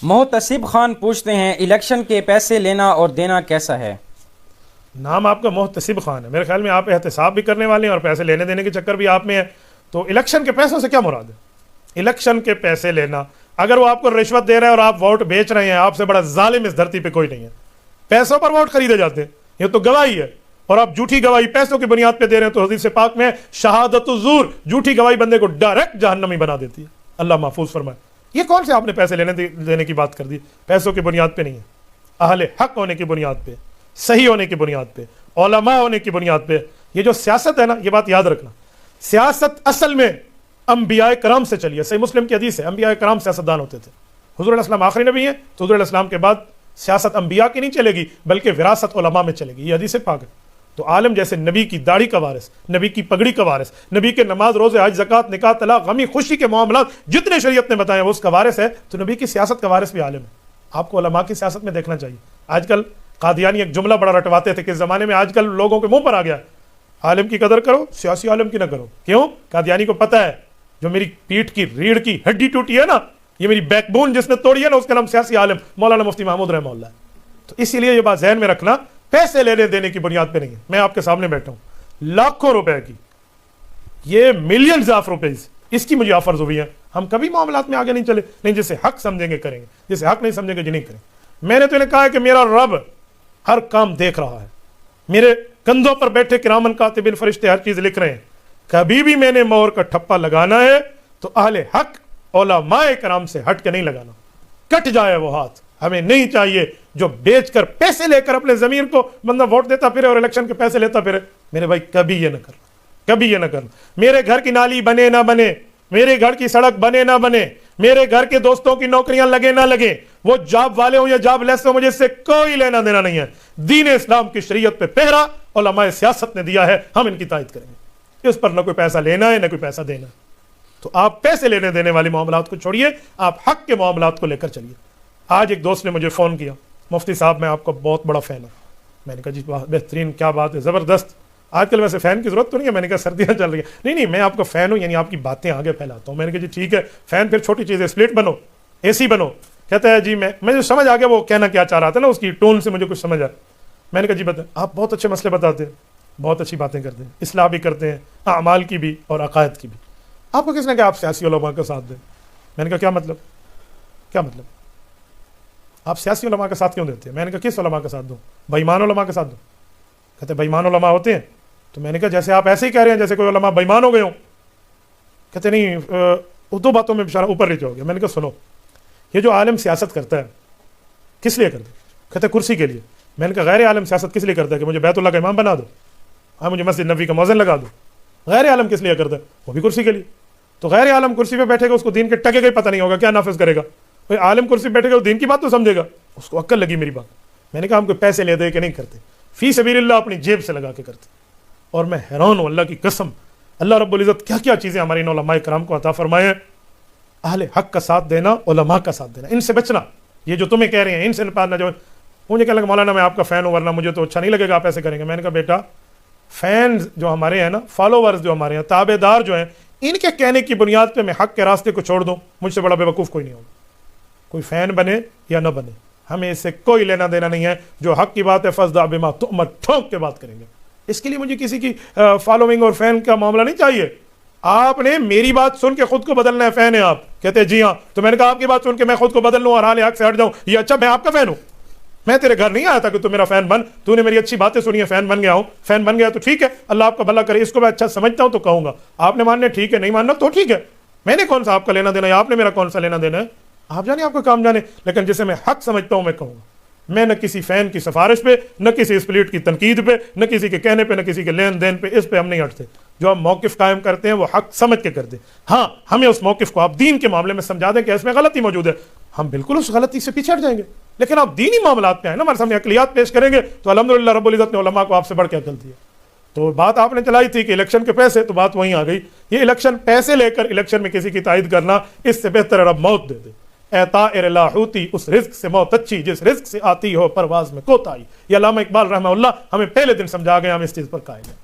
محتسب خان پوچھتے ہیں الیکشن کے پیسے لینا اور دینا کیسا ہے؟ نام آپ کا محتسب خان ہے، میرے خیال میں آپ احتساب بھی کرنے والے ہیں اور پیسے لینے دینے کے چکر بھی آپ میں ہے. تو الیکشن کے پیسوں سے کیا مراد ہے؟ الیکشن کے پیسے لینا، اگر وہ آپ کو رشوت دے رہا ہے اور آپ ووٹ بیچ رہے ہیں، آپ سے بڑا ظالم اس دھرتی پہ کوئی نہیں ہے. پیسوں پر ووٹ خریدے جاتے ہیں، یہ تو گواہی ہے، اور آپ جھوٹی گواہی پیسوں کی بنیاد پہ دے رہے ہیں. تو حدیث پاک میں شہادت الزور، جھوٹی گواہی بندے کو ڈائریکٹ جہنمی بنا دیتی ہے. اللہ محفوظ فرمائے. یہ کون سے آپ نے پیسے لینے دینے کی بات کر دی؟ پیسوں کی بنیاد پہ نہیں ہے، اہل حق ہونے کی بنیاد پہ، صحیح ہونے کی بنیاد پہ، علماء ہونے کی بنیاد پہ. یہ جو سیاست ہے نا، یہ بات یاد رکھنا، سیاست اصل میں انبیاء کرام سے چلی ہے. صحیح مسلم کی حدیث ہے، انبیاء کرام سیاستدان ہوتے تھے. حضور علیہ السلام آخری نبی ہیں، تو حضور علیہ السلام کے بعد سیاست انبیاء کی نہیں چلے گی بلکہ وراثت علماء میں چلے گی. یہ حدیث پاک ہے. تو عالم جیسے نبی کی داڑھی کا وارث، نبی کی پگڑی کا وارث، نبی کے نماز روزے حج زکوٰۃ نکاح طلاق غمی خوشی کے معاملات جتنے شریعت نے بتائے وہ اس کا وارث ہے. تو نبی کی سیاست کا وارث بھی عالم ہے. آپ کو علماء کی سیاست میں دیکھنا چاہیے. آج کل قادیانی ایک جملہ بڑا رٹواتے تھے کہ اس زمانے میں آج کل لوگوں کے منہ پر آ گیا، عالم کی قدر کرو، سیاسی عالم کی نہ کرو. کیوں؟ قادیانی کو پتہ ہے جو میری پیٹھ کی ریڑھ کی ہڈی ٹوٹی ہے نا، یہ میری بیک بون جس نے توڑی ہے نا، اس کا نام سیاسی عالم مولانا مفتی محمود رحمہ اللہ ہے. تو اسی لیے یہ بات ذہن میں رکھنا، پیسے لینے دینے کی بنیاد پہ نہیں ہے. میں آپ کے سامنے بیٹھا ہوں، لاکھوں روپے کی، یہ ملینز آف روپیز اس کی مجھے آفرز ہوئی ہیں. ہم کبھی معاملات میں آگے نہیں چلے. نہیں، جسے حق سمجھیں گے کریں گے، جسے حق نہیں سمجھیں گے جی نہیں کریں. میں نے تو انہیں کہا ہے کہ میرا رب ہر کام دیکھ رہا ہے، میرے کندھوں پر بیٹھے کرامن کاتبین فرشتے ہر چیز لکھ رہے ہیں. کبھی بھی میں نے مہر کا ٹھپا لگانا ہے تو اہل حق علماء کرام سے ہٹ کے نہیں لگانا، کٹ جائے وہ ہاتھ. ہمیں نہیں چاہیے جو بیچ کر پیسے لے کر اپنے ضمیر کو بندہ ووٹ دیتا پھرے اور الیکشن کے پیسے لیتا پھرے. میرے بھائی کبھی یہ نہ کرنا، کبھی یہ نہ کرنا. میرے گھر کی نالی بنے نہ بنے، میرے گھر کی سڑک بنے نہ بنے، میرے گھر کے دوستوں کی نوکریاں لگے نہ لگے، وہ جاب والے ہوں یا جاب لیس ہوں، مجھے اس سے کوئی لینا دینا نہیں ہے. دین اسلام کی شریعت پہ پہرا علماء سیاست نے دیا ہے، ہم ان کی تائید کریں گے. اس پر نہ کوئی پیسہ لینا ہے نہ کوئی پیسہ دینا ہے. تو آپ پیسے لینے دینے والے معاملات کو چھوڑیے، آپ حق کے معاملات کو لے کر چلیے. آج ایک دوست نے مجھے فون کیا، مفتی صاحب میں آپ کا بہت بڑا فین ہوں. میں نے کہا جی بہترین، کیا بات ہے، زبردست. آج کل ویسے فین کی ضرورت تو نہیں ہے. میں نے کہا سردیاں چل رہی ہیں. نہیں میں آپ کا فین ہوں، یعنی آپ کی باتیں آگے پھیلاتا ہوں. میں نے کہا جی ٹھیک ہے، فین پھر چھوٹی چیز ہے، اسپلٹ بنو، اے سی بنو. کہتا ہے جی میں جو سمجھ آ گیا وہ کہنا کیا چاہ رہا تھا نا، اس کی ٹون سے مجھے کچھ سمجھ آیا. میں نے کہا جی بتائیں. آپ بہت اچھے مسئلے بتاتے ہیں، بہت اچھی باتیں کرتے ہیں، اصلاح بھی کرتے ہیں، اعمال کی بھی اور عقائد کی بھی. آپ کو کس نے کہا آپ سیاسی علماء کا ساتھ دیں؟ میں نے کہا کیا مطلب، کیا مطلب آپ سیاسی علماء کا ساتھ کیوں دیتے ہیں؟ میں نے کہا کس علماء کا ساتھ دوں؟ بے ایمان علماء کا ساتھ دوں؟ کہتے بے ایمان علماء ہوتے ہیں. تو میں نے کہا جیسے آپ ایسے ہی کہہ رہے ہیں جیسے کوئی علماء بے ایمان ہو گئے ہوں. کہتے نہیں، دو باتوں میں بشارہ اوپر نیچے ہو گیا. میں نے کہا سنو، یہ جو عالم سیاست کرتا ہے کس لیے کرتا ہے؟ کہتے کرسی کے لیے. میں نے کہا غیر عالم سیاست کس لیے کرتا ہے؟ کہ مجھے بیت اللہ کا امام بنا دو، ہاں مجھے مسجد نبوی کا مؤذن لگا دو. غیر عالم کس لیے کرتا ہے؟ وہ بھی کرسی کے لیے. تو غیر عالم کرسی پہ بیٹھے گا، اس کو دین کے ٹکے کا ہی پتہ نہیں ہوگا، کیا نافذ کرے گا؟ کوئی عالم کرسی پہ بیٹھے گا، وہ دین کی بات تو سمجھے گا، اس کو عقل لگی میری بات. میں نے کہا ہم کوئی پیسے لے دے کہ نہیں کرتے، فی سبیل اللہ اپنی جیب سے لگا کے کرتے. اور میں حیران ہوں، اللہ کی قسم، اللہ رب العزت کیا کیا چیزیں ہمارے ان علماء کرام کو عطا فرمائے ہیں. اہل حق کا ساتھ دینا، علماء کا ساتھ دینا، ان سے بچنا. یہ جو تمہیں کہہ رہے ہیں ان سے نہ جو مجھے کہنے لگا مولانا میں آپ کا فین ہوں ورنہ مجھے تو اچھا نہیں لگے گا آپ ایسے کریں گے. میں نے کہا بیٹا، فینز جو ہمارے ہیں نا، فالوورز جو ہمارے ہیں، تابع دار جو ہیں، ان کے کہنے کی بنیاد پہ میں حق کے راستے کو چھوڑ دوں، مجھ سے بڑا بے وقوف کوئی نہیں ہوگا. کوئی فین بنے یا نہ بنے، ہمیں اس سے کوئی لینا دینا نہیں ہے. جو حق کی بات ہے فاصدع بما تؤمر، ٹھونک کے بات کریں گے. اس کے لیے مجھے کسی کی فالوئنگ اور فین کا معاملہ نہیں چاہیے. آپ نے میری بات سن کے خود کو بدلنا ہے، فین ہے آپ. کہتے ہیں جی ہاں. تو میں نے کہا آپ کی بات سن کے میں خود کو بدل لوں اور حال حق سے ہٹ جاؤں، یہ اچھا؟ میں آپ کا فین ہوں، میں تیرے گھر نہیں آیا تھا کہ تو میرا فین بن. تو نے میری اچھی باتیں سنی ہیں، فین بن گیا ہوں. فین بن گیا تو ٹھیک ہے، اللہ آپ کا بھلا کرے. اس کو میں اچھا سمجھتا ہوں تو کہوں گا. آپ نے ماننا ٹھیک ہے، نہیں ماننا تو ٹھیک ہے. میں نے کون سا آپ کا لینا دینا ہے؟ آپ نے میرا کون سا لینا دینا ہے؟ آپ جانے، آپ کا کام جانے. لیکن جسے میں حق سمجھتا ہوں میں کہوں گا. میں نہ کسی فین کی سفارش پہ، نہ کسی اسپلٹ کی تنقید پہ، نہ کسی کے کہنے پہ، نہ کسی کے لین دین پہ، اس پہ ہم نہیں ہٹتے. جو ہم موقف قائم کرتے ہیں وہ حق سمجھ کے کرتے ہیں. ہاں ہمیں اس موقف کو آپ دین کے معاملے میں سمجھا دیں کہ اس میں غلطی موجود ہے، ہم بالکل اس غلطی سے پیچھے ہٹ جائیں گے. لیکن آپ دینی معاملات پہ ہیں نا، ہمارے سامنے عقلیات پیش کریں گے تو الحمدللہ رب العزت نے علماء کو آپ سے بڑھ کے عقل دی ہے. تو بات آپ نے چلائی تھی کہ الیکشن کے پیسے، تو بات وہیں آ گئی. یہ الیکشن پیسے لے کر الیکشن میں کسی کی تائید کرنا، اس سے بہتر ہے رب موت دے دے. اے طائر لاحوتی، اس رزق سے موت اچھی جس رزق سے آتی ہو پرواز میں کوتاہی. یہ علامہ اقبال رحمہ اللہ ہمیں پہلے دن سمجھا گئے، ہم اس چیز پر قائم ہیں.